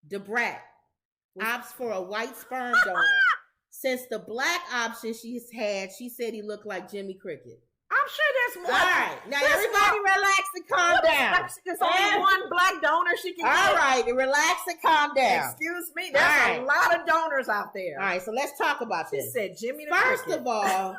the Brat opts for a white sperm donor. Since the black option she's had, she said he looked like Jimmy Cricket. I'm sure there's more. All right. Now, everybody relax and calm down. There's only one black donor she can get. All right. Relax and calm down. Excuse me. There's a lot of donors out there. All right. So, let's talk about this. She said Jiminy First Cricket. of all,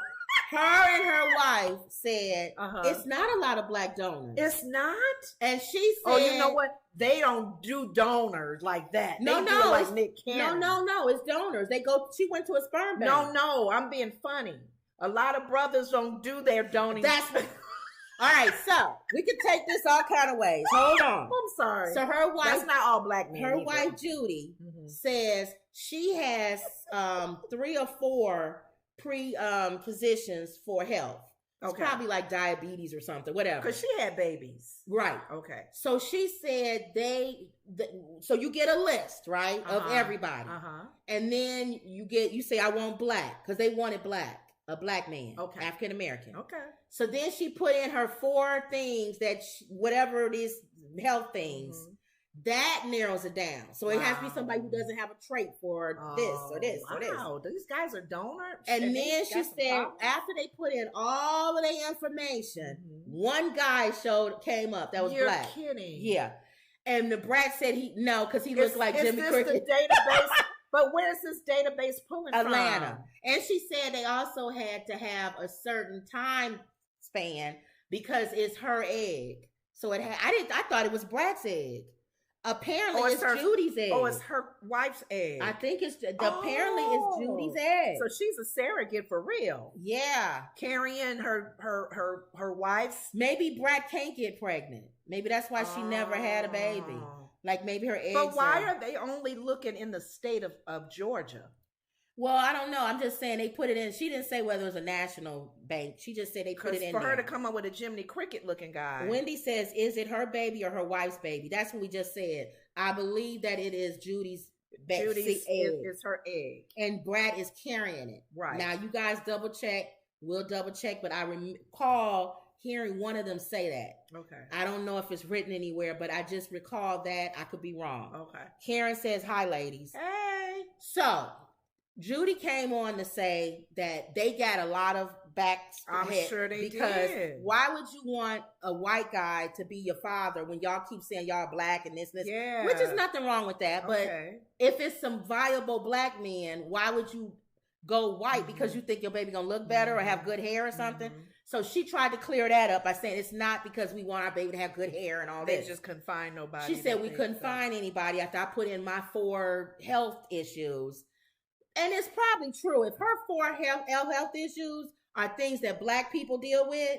her and her wife said it's not a lot of black donors. It's not? And she said... Oh, you know what? They don't do donors like that. No, they do it like Nick Cannon. No. It's donors. She went to a sperm bank. No. I'm being funny. A lot of brothers don't do their donating. All right, so we can take this all kind of ways. Hold on. I'm sorry. So her wife... That's not all black men. Her wife, Judy, says she has 3 or 4 positions for health. It's probably like diabetes or something, whatever. Because she had babies. Right. Okay. So she said so you get a list, right, of everybody. And then you say, I want black, because they wanted black. A black man, African American. Okay. So then she put in her 4 things that whatever it is, health things, that narrows it down. So it has to be somebody who doesn't have a trait for this or this or this. Wow, these guys are donors. And then she said after they put in all of their information, one guy came up that was black. You're kidding. Yeah. And the Brat said because he looked like Jimmy Cricket. Is this the database? But where's this database pulling from? Atlanta. And she said they also had to have a certain time span because it's her egg. So I thought it was Brat's egg. Apparently it's Judy's egg. Oh, it's her wife's egg. I think apparently it's Judy's egg. So she's a surrogate for real. Yeah. Carrying her wife's. Maybe Brat can't get pregnant. Maybe that's why she never had a baby. Like maybe her eggs. But why are they only looking in the state of Georgia? Well, I don't know. I'm just saying they put it in. She didn't say whether it was a national bank. She just said they put it in for her to come up with a Jiminy Cricket looking guy. Wendy says, is it her baby or her wife's baby? That's what we just said. I believe that it is Judy's baby. Judy's is her egg. And Brat is carrying it. Right. Now, you guys double check. We'll double check. But I recall hearing one of them say that. Okay. I don't know if it's written anywhere, but I just recall that. I could be wrong. Okay. Karen says, hi, ladies. Hey. So, Judy came on to say that they got a lot of backs. I'm sure they because did. Why would you want a white guy to be your father when y'all keep saying y'all black and this? Yeah. Which is nothing wrong with that. But if it's some viable black men, why would you go white because you think your baby gonna look better or have good hair or something? So she tried to clear that up by saying it's not because we want our baby to have good hair and all that. They just couldn't find nobody. She said we couldn't find anybody after I put in my 4 health issues. And it's probably true. If her 4 health issues are things that black people deal with,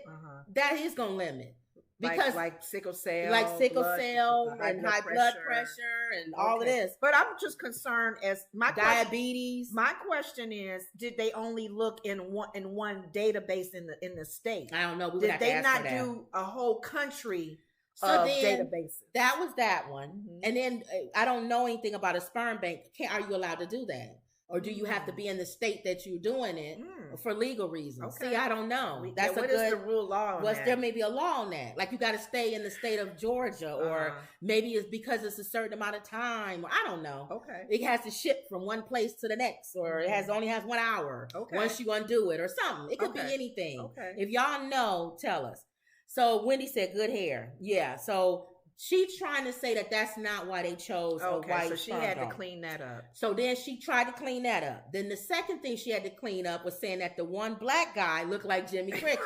that is going to limit. Because like sickle cell. Like sickle cell and high blood pressure and all of this. But I'm just concerned as diabetes. My question is, did they only look in one database in the state? I don't know. Did they not do a whole country of databases? That was that one. And then I don't know anything about a sperm bank. Are you allowed to do that? Or do you have to be in the state that you're doing it for legal reasons? See, I don't know. That's what is the rule law on that? There may be a law on that. Like you got to stay in the state of Georgia, or maybe it's because it's a certain amount of time. Or I don't know. Okay. It has to ship from one place to the next, or it only has 1 hour. Okay. Once you're going to do it or something. It could be anything. Okay. If y'all know, tell us. So Wendy said good hair. Yeah. So she's trying to say that that's not why they chose a white. So she had to clean that up. So then she tried to clean that up. Then the second thing she had to clean up was saying that the one black guy looked like Jimmy Cricket.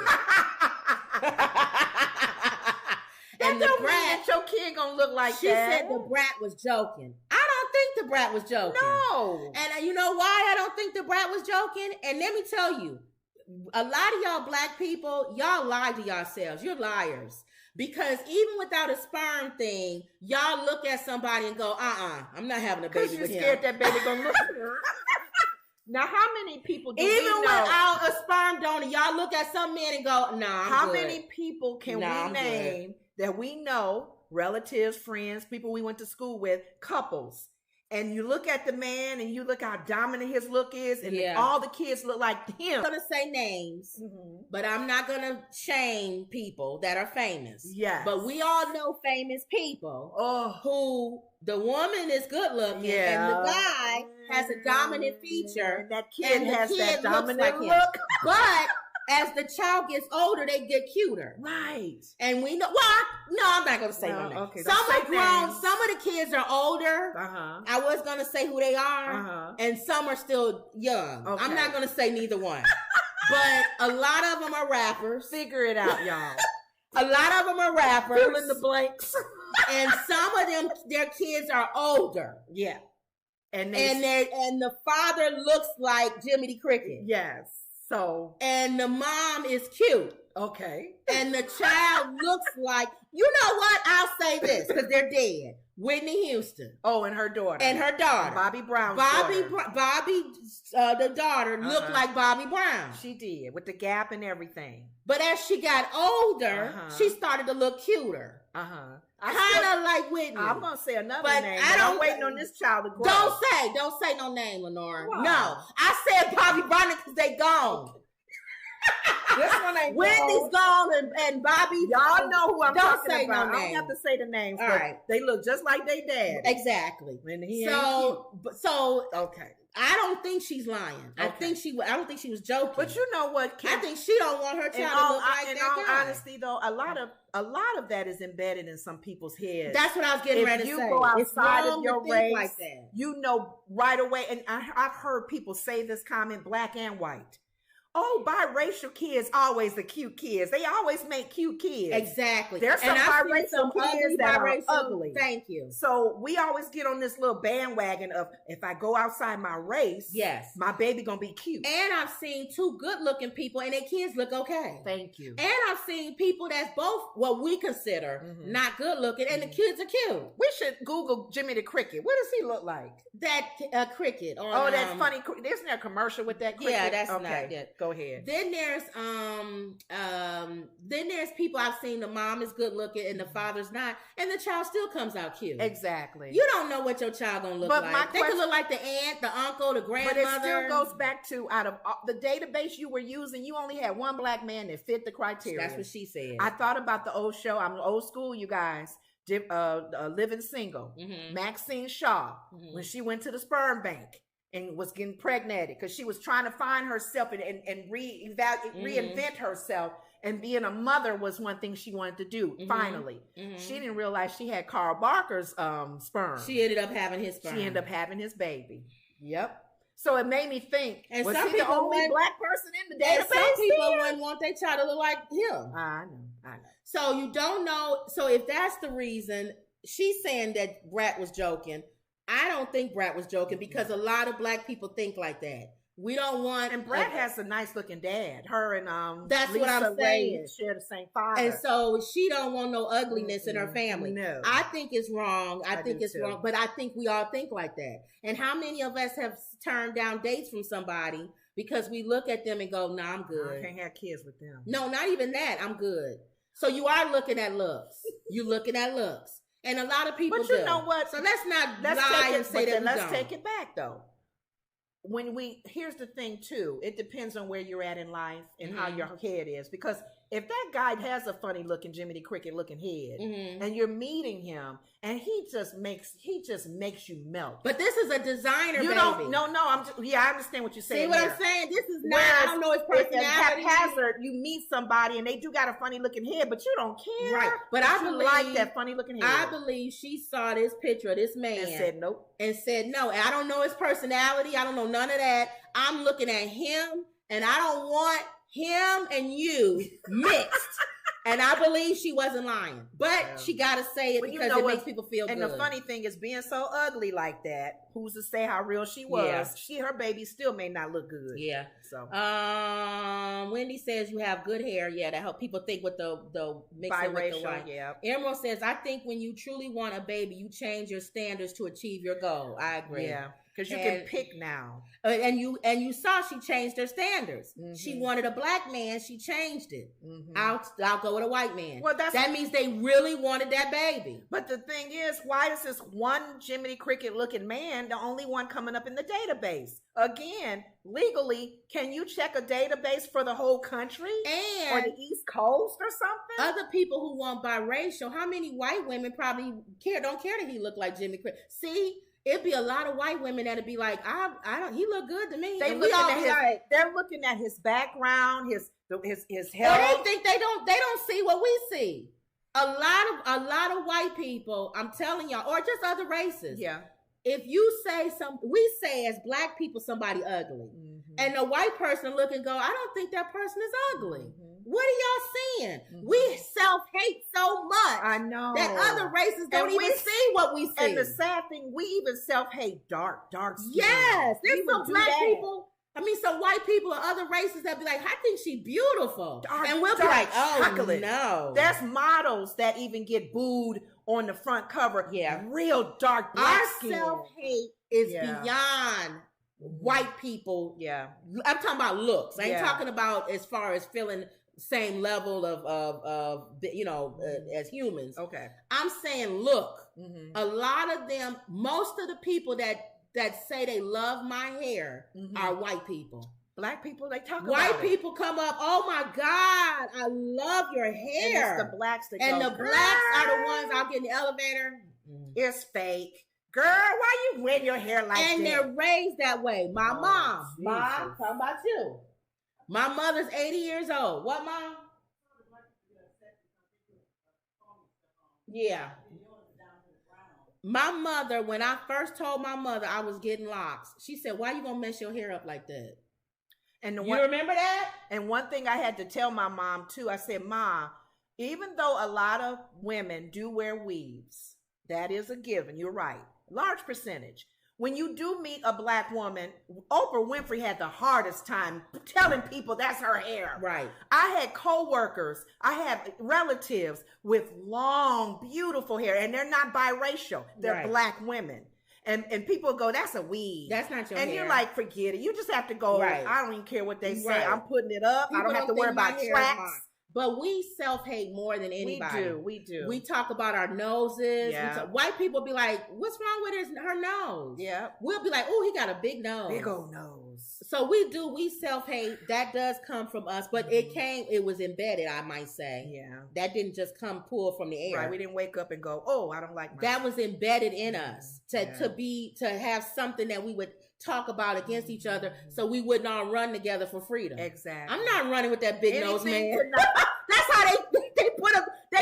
And the Brat, your kid gonna look like she that. She said the Brat was joking. I don't think the Brat was joking. No. And you know why I don't think the Brat was joking? And let me tell you, a lot of y'all black people, y'all lie to yourselves. You're liars. Because even without a sperm thing, y'all look at somebody and go, I'm not having a baby with him. Because you're scared that baby gonna look at her. Now, how many people do even we know? Without a sperm donor, y'all look at some men and go, nah, How many people can we name that we know, relatives, friends, people we went to school with, couples, And you look at the man and you look how dominant his look is, and all the kids look like him. I'm going to say names, but I'm not going to shame people that are famous. Yes. But we all know famous people who the woman is good looking and the guy has a dominant feature. And that kid has that dominant like look. But as the child gets older, they get cuter. Right. And we know, no, I'm not going to say no name. Okay, some are grown, some of the kids are older. I was going to say who they are, and some are still young. Okay. I'm not going to say neither one. But a lot of them are rappers. Figure it out, y'all. A lot of them are rappers. Fill in the blanks. And some of them, their kids are older. Yeah. And the father looks like Jiminy Cricket. Yes. So, and the mom is cute. Okay. And the child looks like, you know what? I'll say this because they're dead. Whitney Houston. Oh, and her daughter. Bobby Brown. Bobby, the daughter, looked like Bobby Brown. She did, with the gap and everything. But as she got older, she started to look cuter. Kind of like Whitney. I'm going to say another name. I'm waiting on this child to grow. Don't say no name, Lenora. Wow. No. I said Bobby Brown because they gone. This one ain't Whitney's gone and Bobby. Y'all know who I'm talking say about. No I don't have to say the names. All right. They look just like they dad. Exactly. And he okay. I don't think she's lying. Okay. I don't think she was joking. But you know what, Kim? I think she don't want her child to look like that guy. In all honesty, though, a lot of that is embedded in some people's heads. That's what I was getting ready to say. If you go outside of your race, like that. You know right away. And I've heard people say this comment, black and white. Oh, biracial kids always the cute kids. They always make cute kids. Exactly. There's some biracial kids that are ugly. Thank you. So we always get on this little bandwagon of if I go outside my race, my baby gonna be cute. And I've seen two good-looking people and their kids look okay. Thank you. And I've seen people that's both what we consider not good-looking, and the kids are cute. We should Google Jiminy Cricket. What does he look like? That cricket. That's funny. Isn't there a commercial with that cricket? Yeah, that's not it. Go ahead. Then there's people I've seen. The mom is good looking and the father's not, and the child still comes out cute. Exactly. You don't know what your child gonna look like. They could look like the aunt, the uncle, the grandmother. But it still goes back to out of the database you were using, you only had one black man that fit the criteria. That's what she said. I thought about the old show. I'm old school, you guys. Living Single. Maxine Shaw, when she went to the sperm bank and was getting pregnant because she was trying to find herself and reinvent herself, and being a mother was one thing she wanted to do. Finally, she didn't realize she had Carl Barker's sperm. She ended up having his sperm. She ended up having his baby. Yep. So it made me think, and was some he the only black person in the database? Some people wouldn't want their child to look like him. I know. So you don't know. So if that's the reason, she's saying that Brat was joking. I don't think Brat was joking because a lot of black people think like that. We don't want. And Brat has a nice looking dad. Her and that's Lisa what I'm saying. Share the same father, and so she don't want no ugliness in her family. No, I think it's wrong. I think it's wrong, but I think we all think like that. And how many of us have turned down dates from somebody because we look at them and go, "No, I'm good. I can't have kids with them." No, not even that. I'm good. So you are looking at looks. You're looking at looks, and a lot of people. But you know what? So let's not lie and say that. Let's take it back though. Here's the thing too, it depends on where you're at in life and how your head is, because if that guy has a funny looking Jiminy Cricket looking head and you're meeting him and he just makes you melt. But this is a designer, baby. I understand what you're saying. See what I'm saying? This is not, I don't know his personality. If haphazard, you meet somebody and they do got a funny looking head, but you don't care. Right. But I believe, like that funny looking head. I believe she saw this picture of this man and said nope. And said no. And I don't know his personality. I don't know none of that. I'm looking at him and I don't want him and you mixed. And I believe she wasn't lying, but she got to say it because it makes people feel good. And the funny thing is, being so ugly like that, who's to say how real she was? Yeah. Her baby still may not look good. Yeah. So, Wendy says you have good hair. Yeah, to help people think with the mixing with the white. Yeah. Emerald says, I think when you truly want a baby, you change your standards to achieve your goal. I agree. Yeah. Because you can pick now. And you saw she changed her standards. Mm-hmm. She wanted a black man. She changed it. Mm-hmm. I'll go with a white man. Well, that means they really wanted that baby. But the thing is, why is this one Jiminy Cricket looking man the only one coming up in the database? Again, legally, can you check a database for the whole country or the East Coast or something? Other people who want biracial, how many white women probably don't care that he looked like Jiminy Cricket? See, it'd be a lot of white women that'd be like, I don't. He look good to me. They're looking at his background, his health. Or they don't see what we see. A lot of white people. I'm telling y'all, or just other races. Yeah. If you say we say as black people somebody ugly, mm-hmm. and a white person look and go, I don't think that person is ugly. Mm-hmm. What are y'all seeing? Mm-hmm. We self-hate so much. I know that other races don't even see what we see. And the sad thing, we even self-hate dark skin. Yes, there's some black people. Some white people or other races that be like, I think she beautiful. And we'll be like, oh, chocolate. No. There's models that even get booed on the front cover. Yeah. Real dark black skin. Our self-hate is beyond white people. Yeah. I'm talking about looks. I ain't talking about as far as feeling same level of as humans. Okay. I'm saying, look, a lot of them, most of the people that say they love my hair are white people. Black people, they talk about white people come up, oh my God, I love your hair. And it's the blacks that and go, the blacks are the ones out in the elevator. It's fake. Girl, why you wearing your hair like that? And they're raised that way. My mom, talking about you. My mother's 80 years old. What, Mom? Yeah. My mother, when I first told my mother I was getting locks, she said, why you gonna mess your hair up like that? And you remember that? And one thing I had to tell my mom too, I said, Ma, even though a lot of women do wear weaves, that is a given, you're right, large percentage. When you do meet a black woman, Oprah Winfrey had the hardest time telling people that's her hair. Right. I had coworkers, I had relatives with long, beautiful hair, and they're not biracial. They're black women. And people go, that's a weave. That's not your hair. And you're like, forget it. You just have to go, I don't even care what they say. Right. I'm putting it up. I don't have to worry about tracks. But we self-hate more than anybody. We do. We talk about our noses. Yeah. White people be like, what's wrong with her nose? Yeah. We'll be like, oh, he got a big nose. Big old nose. So we self-hate. That does come from us. But it was embedded, I might say. Yeah. That didn't just come pulled from the air. Right. We didn't wake up and go, oh, I don't like myself. That was embedded in us to have something that we would talk about against each other so we wouldn't all run together for freedom. Exactly. I'm not running with that big nose man. That's how they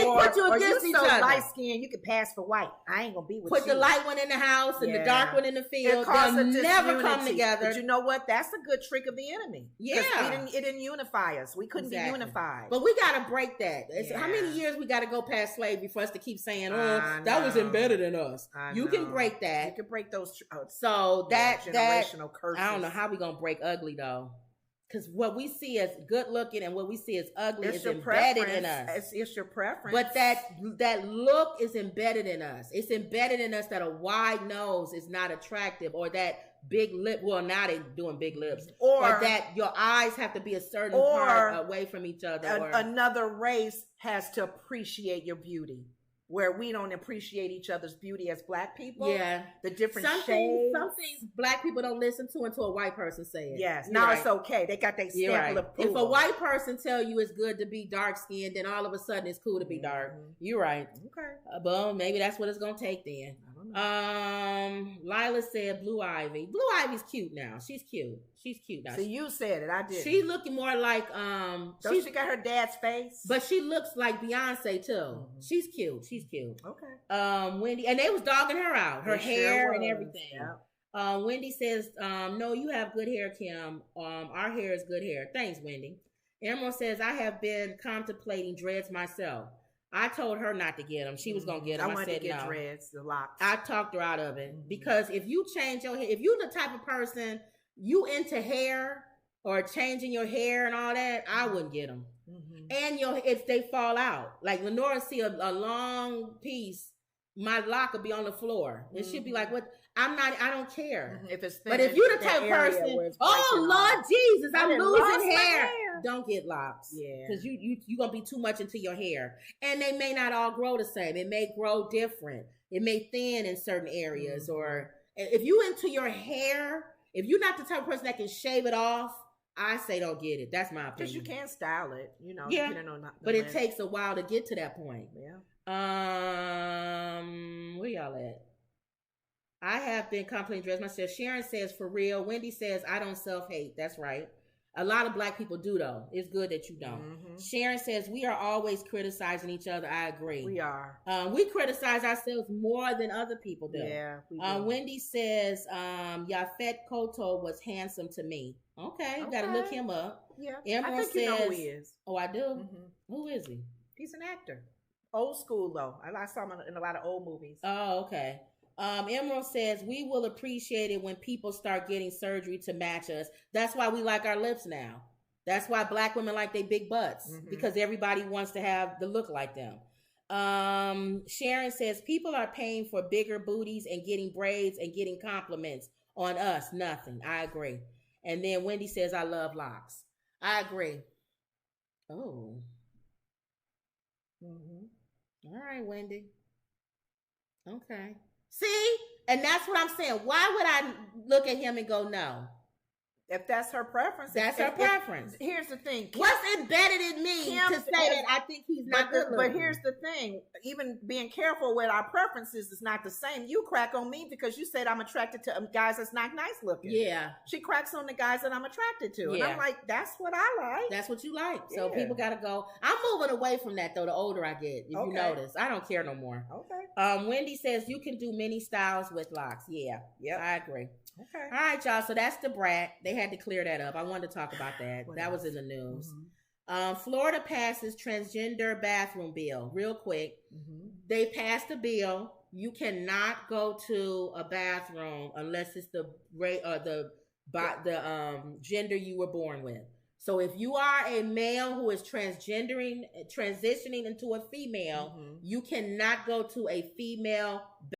put you against each other. Light skin, you can pass for white. I ain't gonna be with you. Put the light one in the house and the dark one in the field. They'll never come together. But you know what? That's a good trick of the enemy. Yeah. It didn't unify us. We couldn't be unified. But we gotta break that. How many years we gotta go past slavery for us to keep saying, that was embedded in us? You can break that. You can break those. So that generational curses. I don't know how we gonna break ugly though. Because what we see as good looking and what we see as ugly is embedded in us. It's your preference. But that look is embedded in us. It's embedded in us that a wide nose is not attractive, or that big lip. Well, now they're doing big lips. Or that your eyes have to be a certain part away from each other. Another race has to appreciate your beauty, where we don't appreciate each other's beauty as black people. Yeah. The different shades. Some things black people don't listen to until a white person say it. Yes. Now it's okay. They got their stamp of approval. If a white person tell you it's good to be dark skinned, then all of a sudden it's cool to be dark. You're right. Okay. Well, maybe that's what it's going to take then. Lila said Blue Ivy. Blue Ivy's cute now. She's cute now. So you said it. I did. She's looking more like she got her dad's face, but she looks like Beyonce too. She's cute. Okay. Wendy, and they was dogging her out, her hair and everything. Yeah. Wendy says, no, you have good hair, Kim. Our hair is good hair. Thanks, Wendy. Emerald says, I have been contemplating dreads myself. I told her not to get them. She was gonna get them. I said to get no. Dreads, the locks. I talked her out of it because if you change your hair, if you're the type of person you into hair or changing your hair and all that, I wouldn't get them. And if they fall out, like Lenora see a long piece my lock will be on the floor. And she'll be like, what? I don't care. If it's but if you're the type of person, oh Lord Jesus, I'm losing hair. Don't get locks. Yeah. Because you're going to be too much into your hair. And they may not all grow the same. It may grow different. It may thin in certain areas. Or if you into your hair, if you're not the type of person that can shave it off, I say don't get it. That's my opinion. Because you can't style it, Yeah. But it takes a while to get to that point. Yeah. Where y'all at? I have been completely dressed myself. Sharon says, for real. Wendy says, I don't self-hate. That's right. A lot of Black people do, though. It's good that you don't. Sharon says, we are always criticizing each other. I agree. We are. We criticize ourselves more than other people do. Yeah, we do. Wendy says, Yafet Koto was handsome to me. Okay, you got to look him up. Yeah. Emerald I think says, you know who he is. Oh, I do? Who is he? He's an actor. Old school, though. I saw him in a lot of old movies. Oh, okay. Emerald says, we will appreciate it when people start getting surgery to match us. That's why we like our lips now. That's why Black women like their big butts, because everybody wants to have the look like them. Sharon says, people are paying for bigger booties and getting braids and getting compliments. On us, nothing. I agree. And then Wendy says, I love locks. I agree. Oh. All right, Wendy. Okay. See? And that's what I'm saying. Why would I look at him and go, no? If that's her preference. That's her preference. Here's the thing. What's embedded in me to say that I think he's not good looking? But here's the thing. Even being careful with our preferences is not the same. You crack on me because you said I'm attracted to guys that's not nice looking. Yeah. She cracks on the guys that I'm attracted to. And I'm like, that's what I like. That's what you like. So people got to go. I'm moving away from that, though, the older I get, if you notice. I don't care no more. Okay. Wendy says you can do many styles with locks. Yeah. Yep. I agree. Okay. All right, y'all. So that's the Brat. They had to clear that up. I wanted to talk about that. That was in the news. Florida passes transgender bathroom bill. Real quick. They passed a bill. You cannot go to a bathroom unless it's the gender you were born with. So if you are a male who is transitioning into a female, you cannot go to a female